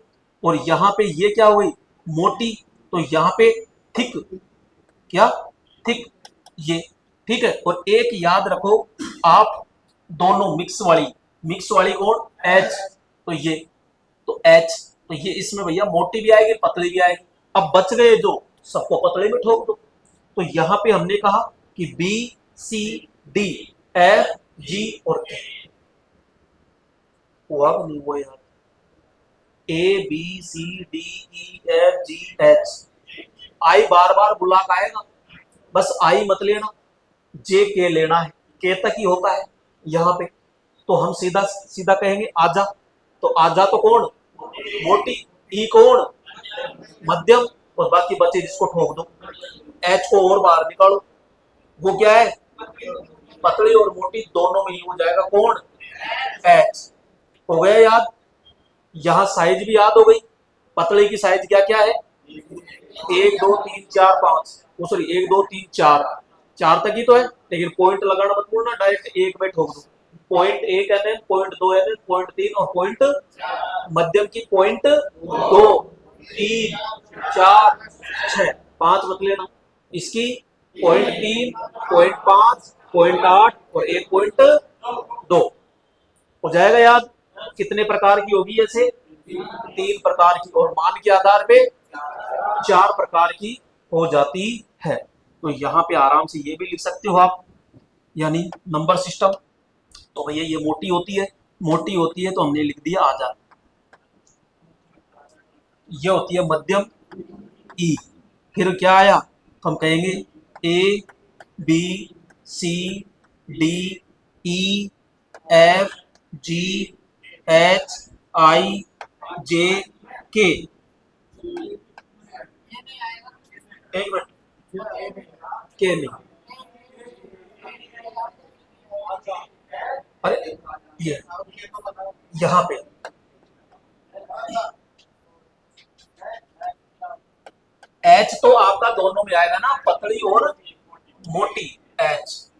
और यहाँ पे ये क्या हुई, मोटी, तो यहाँ पे थिक, क्या थिक, ये ठीक है। और एक याद रखो आप, दोनों मिक्स वाली कौन, एच, तो ये, तो एच, तो ये इसमें भैया मोटी भी आएगी पतली भी आएगी। अब बच गए जो, सबको पतले में ठोक दो। तो यहाँ पे हमने कहा कि B, C, D, F, G और के, हुआ भी नहीं हुआ यार, A B C D E F G H. I बार बार बुला के आएगा, बस आई मत लेना, जे के लेना है, के तक ही होता है यहाँ पे। तो हम सीधा सीधा कहेंगे आजा, तो आजा तो कौन, मोटी, ई कौन, मध्यम, और बाकी बचे जिसको ठोक दो। एच को और बाहर निकालो, वो क्या है, पतली और मोटी दोनों में ही हो जाएगा कौन, एच। हो गया याद। यहाँ साइज भी याद हो गई, पतले की साइज क्या क्या है, 1 2 3 4 5, वो सॉरी 1 2 3 4, 4 तक ही तो है, लेकिन पॉइंट लगाना मत भूलना, डायरेक्ट एक में ठोक दो। Point 1 mm, point 2 mm, point 3 और पॉइंट मध्यम की पॉइंट 2 3 4 6, 5 मत लेना, इसकी पॉइंट 3, पॉइंट 5, पॉइंट 8 और 1.2 हो जाएगा याद। कितने प्रकार की होगी ऐसे, 3 प्रकार की, और मान के आधार पे 4 प्रकार की हो जाती है। तो यहाँ पे आराम से ये भी लिख सकते हो आप, यानी नंबर सिस्टम। तो भैया ये मोटी होती है तो हमने लिख दिया आजा। ये होती है मध्यम, ई। फिर क्या आया, तो हम कहेंगे A B C D E F G H I J K. एक मिनट, के नहीं, अरे ये यहाँ पे एच तो आपका दोनों में आएगा ना, पतली और मोटी, एच।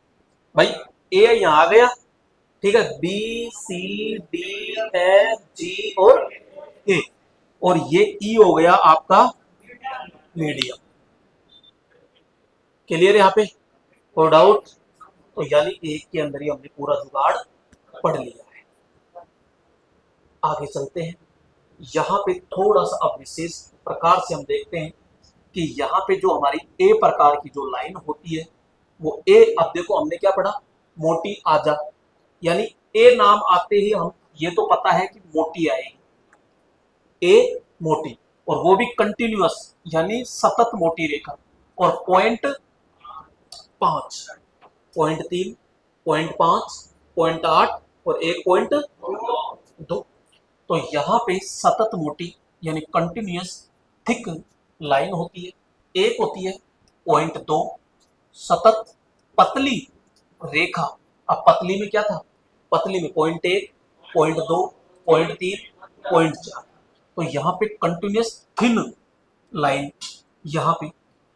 भाई ए यहाँ आ गया, ठीक है, B C D F G और ए, और ये ई हो गया आपका मीडियम। क्लियर यहाँ पे, और डाउट, तो यानी एक के अंदर ही हमने पूरा जुगाड़ पढ़ लिया है। आगे चलते हैं, यहाँ पे थोड़ा सा अब विशेष प्रकार से हम देखते हैं कि यहाँ पे जो हमारी ए प्रकार की जो लाइन होती है वो ए, अब देखो हमने क्या पढ़ा, मोटी आजा, यानी ए नाम आते ही हम ये तो पता है कि मोटी आएगी, ए मोटी, और वो भी कंटिन्यूअस यानी सतत मोटी रेखा, और पॉइंट 5, पॉइंट 3, पॉइंट 5, पॉइंट 8 और 1.2। तो यहाँ पे सतत मोटी यानी कंटिन्यूअस थिक लाइन होती है। एक होती है पॉइंट 2 सतत पतली रेखा। अब पतली में क्या था, पतली में पॉइंट 1, पॉइंट 2, पॉइंट 3, पॉइंट 4। तो यहाँ पे कंटिन्यूअस थिन लाइन यहाँ पे।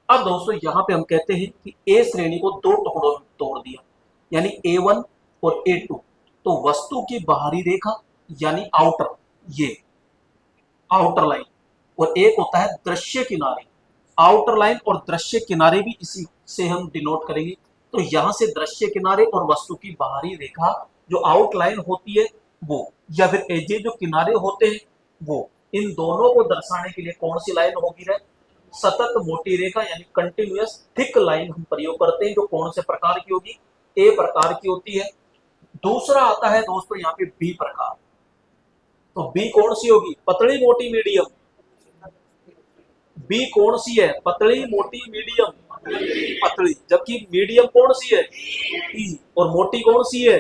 अब दोस्तों यहाँ पे हम कहते हैं कि ए श्रेणी को 2 टुकड़ों में तोड़ दिया, यानी A1 और A2। तो वस्तु की बाहरी रेखा यानी आउटर, ये आउटर लाइन, और एक होता है दृश्य किनारे। आउटर लाइन और दृश्य किनारे भी इसी से हम डिनोट करेंगे। तो यहां से दृश्य किनारे और वस्तु की बाहरी रेखा जो आउटलाइन होती है वो, या फिर एजे जो किनारे होते हैं वो, इन दोनों को दर्शाने के लिए कौन सी लाइन होगी रे? सतत मोटी रेखा यानी कंटिन्यूअस थिक लाइन हम प्रयोग करते हैं, जो कौन से प्रकार की होगी? ए प्रकार की होती है। दूसरा आता है दोस्तों यहाँ पे बी प्रकार। तो बी कौन सी होगी? पतली मोटी मीडियम। बी कौन सी है? पतली मोटी मीडियम, पतली। जबकि मीडियम कौन सी है? ई। और मोटी कौन सी है?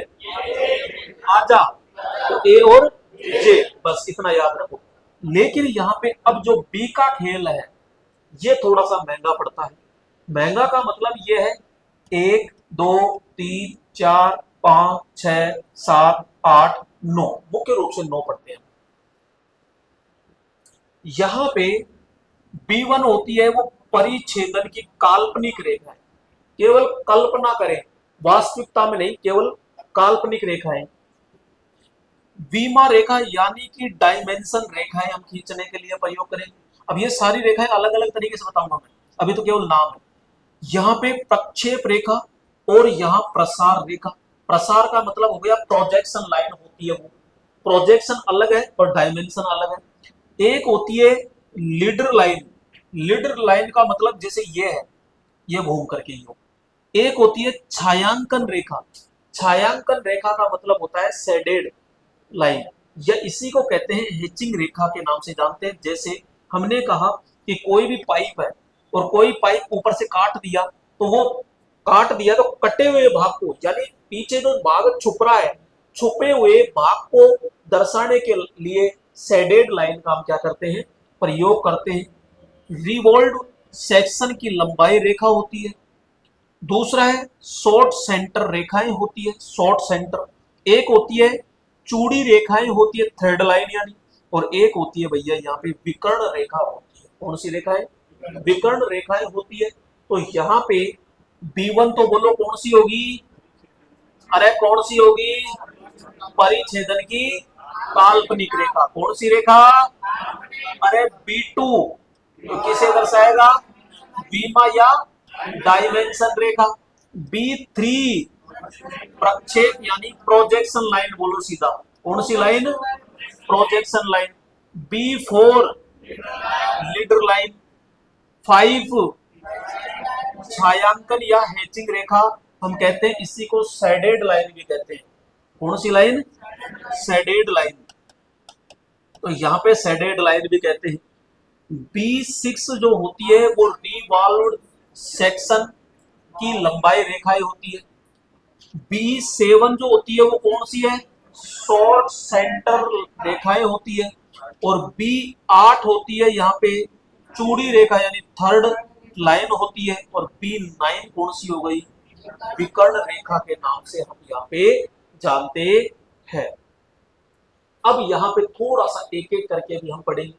आजा। तो ए और जे, बस इतना याद रखो। लेकिन यहाँ पे अब जो बी का खेल है ये थोड़ा सा महंगा पड़ता है। महंगा का मतलब ये है 1 2 3 4 5 6 7 8 9, मुख्य रूप से 9 पड़ते हैं। यहां पे B1 होती है वो परिच्छेदन की काल्पनिक रेखा है। केवल कल्पना करें, वास्तविकता में नहीं, केवल काल्पनिक रेखा है। वीमा रेखा यानी कि डायमेंशन रेखाएं हम खींचने के लिए प्रयोग करेंगे। अब ये सारी रेखाएं अलग अलग तरीके से बताऊंगा मैं, अभी तो केवल नाम है। यहाँ पे प्रक्षेप रेखा और यहाँ प्रसार रेखा। प्रसार का मतलब हो गया प्रोजेक्शन लाइन होती है वो, प्रोजेक्शन अलग है और डायमेंशन अलग है। एक होती है लीडर लाइन। लीडर लाइन का मतलब जैसे ये है, ये घूम करके ही हो। एक होती है छायांकन रेखा। छायांकन रेखा का मतलब होता है शेडेड लाइन, या इसी को कहते हैं हेचिंग रेखा के नाम से जानते हैं। जैसे हमने कहा कि कोई भी पाइप है और कोई पाइप ऊपर से काट दिया, तो वो काट दिया तो कटे हुए भाग को, यानी पीछे जो भाग छुप रहा है, छुपे हुए भाग को दर्शाने के लिए शेडेड लाइन का हम क्या करते हैं? प्रयोग करते हैं। रिवॉल्व सेक्शन की लंबाई रेखा होती है। दूसरा है शॉर्ट सेंटर रेखाएं होती है, शॉर्ट सेंटर। एक होती है चूड़ी रेखाएं होती है, थर्ड लाइन यानी। और एक होती है भैया यहाँ पे विकर्ण रेखा होती है। कौन सी रेखा है? विकर्ण रेखाएं होती है। तो यहाँ पे B1 तो बोलो कौन सी होगी? अरे कौन सी होगी? परिच्छेदन की काल्पनिक रेखा। कौन सी रेखा? अरे B2 तो किसे दर्शाएगा? बीमा या डायमेंशन रेखा। B3 प्रक्षेप यानी प्रोजेक्शन लाइन, बोलो सीधा। कौन सी line? Projection line. B4 leader line. 5 छायांकन या हैचिंग रेखा, हम कहते हैं इसी को शेडेड लाइन भी कहते हैं। कौन सी लाइन? Shaded line. तो यहाँ पे शेडेड लाइन भी कहते हैं। B6 जो होती है वो रिवॉल्व्ड सेक्शन की लंबाई रेखाएं होती है। B7 जो होती है वो कौन सी है? शॉर्ट सेंटर रेखाएं होती है। और B8 होती है यहाँ पे चूड़ी रेखा यानी थर्ड लाइन होती है। और B9 कौन सी हो गई? विकर्ण रेखा के नाम से हम यहाँ पे जानते हैं। अब यहाँ पे थोड़ा सा एक एक करके भी हम पढ़ेंगे।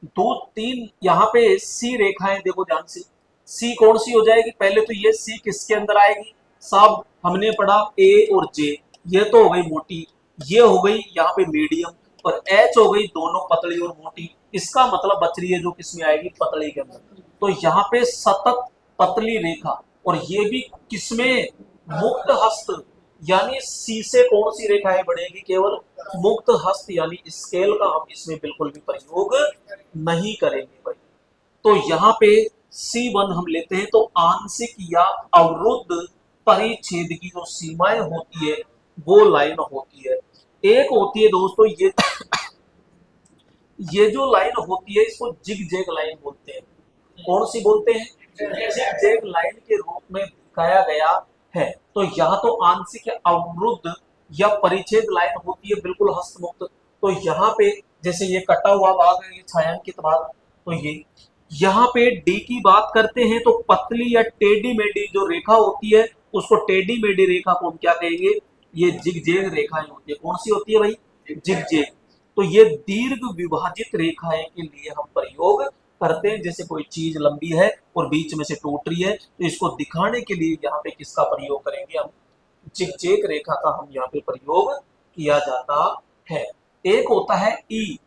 दो तीन यहाँ पे सी रेखाएं देखो ध्यान से। सी कौन सी हो जाएगी? पहले तो ये सी किसके अंदर आएगी? सब हमने पढ़ा ए और जे, ये तो हो गई मोटी, ये हो गई यहाँ पे मीडियम, और एच हो गई दोनों पतली और मोटी। इसका मतलब बच रही है जो किसमें आएगी? पतली के अंदर। तो यहाँ पे सतत पतली रेखा, और ये भी किसमें? मुक्त हस्त यानी सी से कौन सी रेखाएं बढ़ेगी? केवल मुक्त हस्त यानी स्केल का हम इसमें बिल्कुल भी प्रयोग नहीं करेंगे भाई। तो यहाँ पे C1 हम लेते हैं, तो आंशिक या अवरुद्ध परिच्छेद की जो सीमाएं होती है वो लाइन होती है। एक होती है दोस्तों ये जो लाइन होती है इसको जिग जैग लाइन बोलते हैं। कौन सी बोलते हैं? जिग जैग लाइन के रूप में दिखाया गया है। तो यहाँ तो आंशिक या अवरुद्ध या परिच्छेद लाइन होती है बिल्कुल हस्तमुक्त। तो यहाँ पे जैसे ये कटा हुआ भाग है, ये छायांकित भाग, तो ये यहाँ पे डी की बात करते हैं तो पतली या टेढ़ी मेढ़ी जो रेखा होती है उसको टेढ़ी मेढ़ी रेखा को हम क्या कहेंगे? ये जिगजैग रेखाएं होती है। कौन सी होती है भाई? जिगजैग। तो ये दीर्घ विभाजित रेखाएं के लिए हम प्रयोग करते हैं। जैसे कोई चीज लंबी है और बीच में से टूट रही है, तो इसको दिखाने के लिए यहाँ पे किसका प्रयोग करेंगे हम? जिगजैग रेखा का हम यहाँ पे प्रयोग किया जाता है। एक होता है ई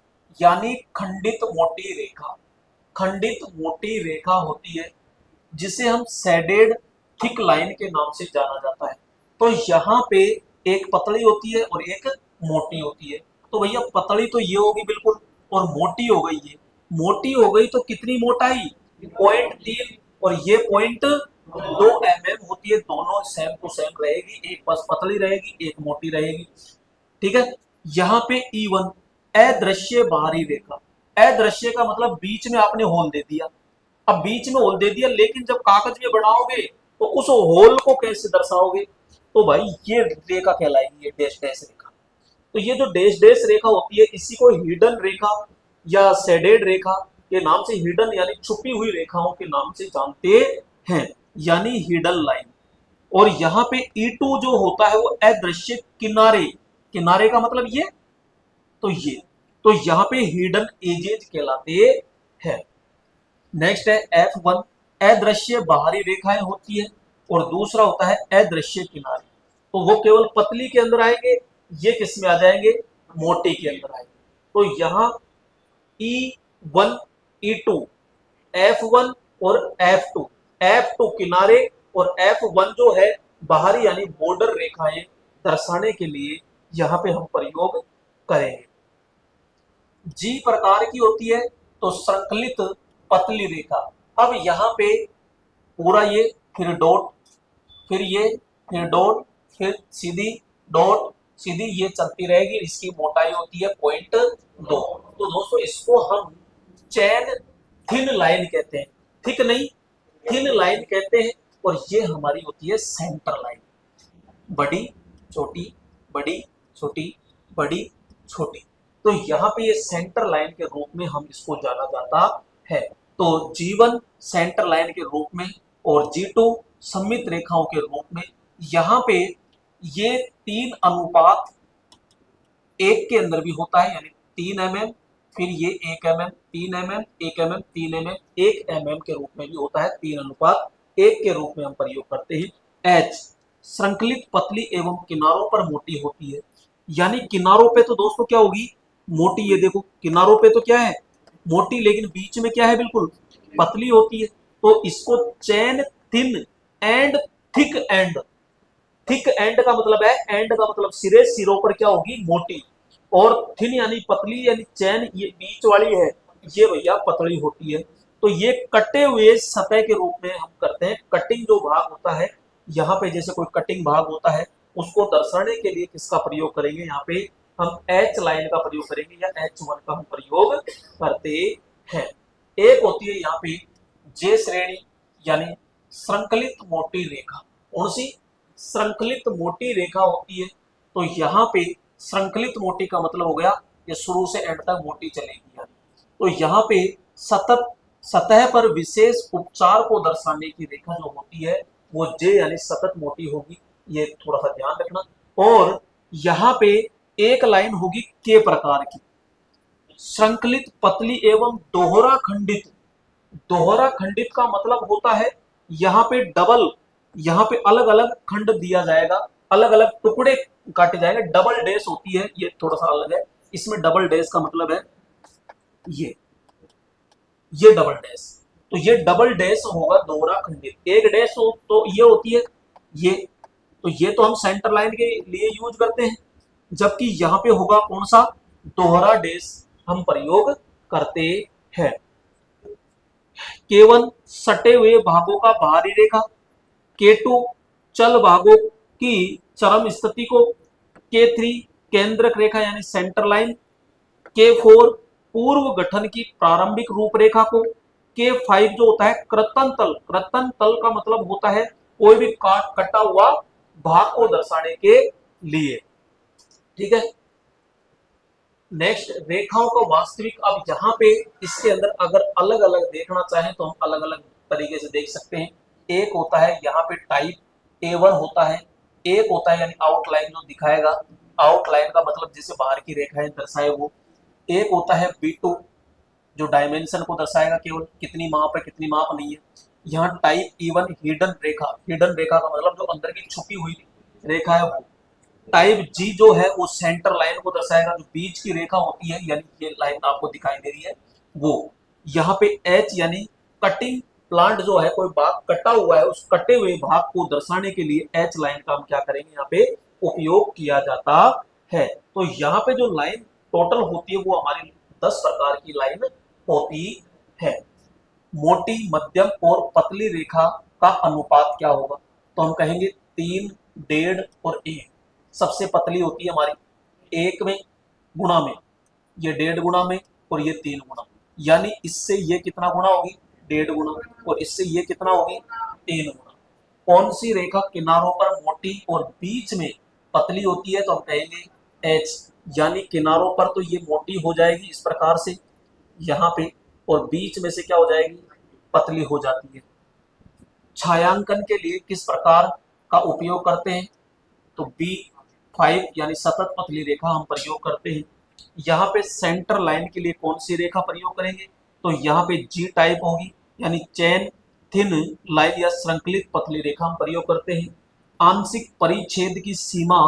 यानी खंडित मोटी रेखा। खंडित मोटी रेखा होती है जिसे हम शेडेड थिक लाइन के नाम से जाना जाता है। तो यहाँ पे एक पतली होती है और एक मोटी होती है। तो भैया पतली तो ये होगी बिल्कुल, और मोटी हो गई ये, मोटी हो गई तो कितनी मोटाई 0.3 और ये 0.2 mm होती है, दोनों सेम टू सेम रहेगी, एक बस पतली रहेगी एक मोटी रहेगी। ठीक है, यहाँ पे E1 अदृश्य बाहरी रेखा, अदृश्य का मतलब बीच में आपने होल दे दिया, अब बीच में होल दे दिया लेकिन जब कागज में बनाओगे तो उस होल को कैसे दर्शाओगे, तो भाई ये रेखा कहलाएगी, ये डैश डैश रेखा। तो ये जो डैश डैश रेखा होती है इसी को हिडन रेखा या शेडेड रेखा के नाम से, हिडन यानी छुपी हुई रेखाओं के नाम से जानते हैं, यानी हिडन लाइन। और यहाँ पे E2 जो होता है वो अदृश्य किनारे, किनारे का मतलब ये, तो ये, तो यहाँ पे हिडन एजेज कहलाते हैं। नेक्स्ट है F1 अदृश्य बाहरी रेखाएं होती है और दूसरा होता है अदृश्य किनारे, तो वो केवल पतली के अंदर आएंगे, ये किस में आ जाएंगे, मोटी के अंदर आएंगे। तो यहाँ E1 E2 F1 और F2, F2 किनारे और F1 जो है बाहरी यानी बॉर्डर रेखाएं दर्शाने के लिए यहाँ पे हम प्रयोग करेंगे। जी प्रकार की होती है तो श्रृंखलित पतली रेखा, अब यहाँ पे पूरा ये, फिर डॉट, फिर ये, फिर डॉट, फिर सीधी डॉट, सीधी, ये चलती रहेगी, इसकी मोटाई होती है 0.2। तो दोस्तों इसको हम चैन थिन लाइन कहते हैं, थिक नहीं थिन लाइन कहते हैं, और ये हमारी होती है सेंटर लाइन, बड़ी छोटी बड़ी छोटी बड़ी छोटी। तो यहाँ पे ये सेंटर लाइन के रूप में हम इसको जाना जाता है। तो G1 सेंटर लाइन के रूप में और G2 सममित रेखाओं के रूप में, यहाँ पे ये 3 अनुपात 1 के अंदर भी होता है, यानी 3 mm, फिर ये 1 mm, 3 mm, 1 mm, 3 mm, 1 mm के रूप में भी होता है, 3 अनुपात 1 के रूप में हम प्रयोग करते हैं। H श्रृंखलित पतली एवं किनारों पर मोटी होती है, यानी किनारों पे तो दोस्तों क्या होगी, मोटी, ये देखो किनारों पे तो क्या है, मोटी, लेकिन बीच में क्या है, बिल्कुल पतली होती है। तो इसको चैन thin and thick and, thick and का मतलब है, एंड का मतलब सिरे, सिरों पर क्या होगी, मोटी, और थिन यानी पतली, यानी चैन ये बीच वाली है, ये भैया पतली होती है। तो ये कटे हुए सतह के रूप में हम करते हैं। कटिंग जो भाग होता है यहाँ पे, जैसे कोई कटिंग भाग होता है, उसको दर्शाने के लिए किसका प्रयोग करेंगे, यहाँ पे हम H लाइन का प्रयोग करेंगे या H1 का हम प्रयोग करते हैं। एक होती है यहाँ पे J श्रेणी यानी श्रृंखलित मोटी रेखा, कौन सी, श्रृंखलित मोटी रेखा होती है। तो यहाँ पे श्रृंखलित मोटी का मतलब हो गया ये शुरू से एंड तक मोटी चलेगी, यानी तो यहाँ पे सतत सतह पर विशेष उपचार को दर्शाने की रेखा जो होती है वो J यानी सतत मोटी होगी, ये थोड़ा सा ध्यान रखना। और यहाँ पे एक लाइन होगी K प्रकार की, श्रृंखलित पतली एवं दोहरा खंडित, दोहरा खंडित का मतलब होता है यहाँ पे डबल, यहाँ पे अलग अलग खंड दिया जाएगा, अलग अलग टुकड़े काटे जाएंगे, डबल डैश होती है, ये थोड़ा सा अलग है, इसमें डबल डैश का मतलब है ये डबल डैश, तो ये डबल डैश होगा दोहरा खंडित। एक डैश हो तो ये होती है ये, तो ये तो हम सेंटर लाइन के लिए यूज करते हैं, जबकि यहाँ पे होगा कौन सा, दोहरा डैश हम प्रयोग करते हैं। K1 सटे हुए भागों का बाहरी रेखा, K2 चल भागों की चरम स्थिति को, K3 केंद्रक रेखा यानी सेंटर लाइन, K4 पूर्व गठन की प्रारंभिक रूपरेखा को, K5 जो होता है कृत्तन तल, कृत्तन तल का मतलब होता है कोई भी कटा हुआ भाग को दर्शाने के लिए। ठीक है, नेक्स्ट रेखाओं का वास्तविक, अब यहाँ पे इसके अंदर अगर अलग अलग देखना चाहें तो हम अलग अलग तरीके से देख सकते हैं। एक होता है यहाँ पे टाइप A1 होता है, एक होता है यानी आउटलाइन जो दिखाएगा, आउटलाइन का मतलब जैसे बाहर की रेखाएं दर्शाए वो, एक होता है B2 जो डायमेंशन को दर्शाएगा, केवल कितनी माप है कितनी माप नहीं है। यहाँ टाइप E1 हिडन रेखा, हिडन रेखा का मतलब जो अंदर की छुपी हुई रेखा है वो। टाइप G जो है वो सेंटर लाइन को दर्शाएगा, जो बीच की रेखा होती है, यानी ये लाइन आपको दिखाई दे रही है वो। यहाँ पे H यानी कटिंग प्लांट जो है, कोई भाग कटा हुआ है, उस कटे हुए भाग को दर्शाने के लिए H लाइन का हम क्या करेंगे, यहाँ पे उपयोग किया जाता है। तो यहाँ पे जो लाइन टोटल होती है वो हमारी 10 प्रकार की लाइन होती है। मोटी, मध्यम और पतली रेखा का अनुपात क्या होगा? तो हम कहेंगे 3, 1.5 और 1। सबसे पतली होती है हमारी 1 में गुणा में, ये 1.5 गुणा में और ये 3 गुणा, यानी इससे ये कितना गुणा होगी? 1.5 गुणा, और इससे ये कितना होगी? 3 गुणा। कौन सी रेखा किनारों पर मोटी और बीच में पतली होती है? तो हम कहेंगे एच, यानी किनारों पर तो ये मोटी हो जाएगी इस प्रकार से यहाँ पे, और बीच में से क्या हो जाएगी? पतली हो जाती है। छायांकन के लिए किस प्रकार का उपयोग करते हैं? तो B5 यानी सतत पतली रेखा हम प्रयोग करते हैं। यहाँ पे सेंटर लाइन के लिए कौन सी रेखा प्रयोग करेंगे? तो यहाँ पे G टाइप होगी, यानी चेन थिन लाइन या श्रृंखलित पतली रेखा हम प्रयोग करते हैं। आंशिक परिच्छेद की सीमा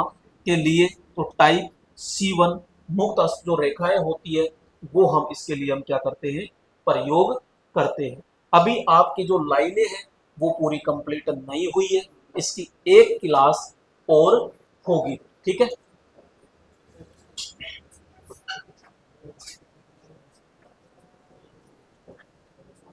के लिए तो टाइप C1 मुक्त जो रेखाएं होती है वो हम इसके लिए हम क्या करते हैं? प्रयोग करते हैं। अभी आपकी जो लाइनें हैं वो पूरी कंप्लीट नहीं हुई है, इसकी एक क्लास और होगी, ठीक है।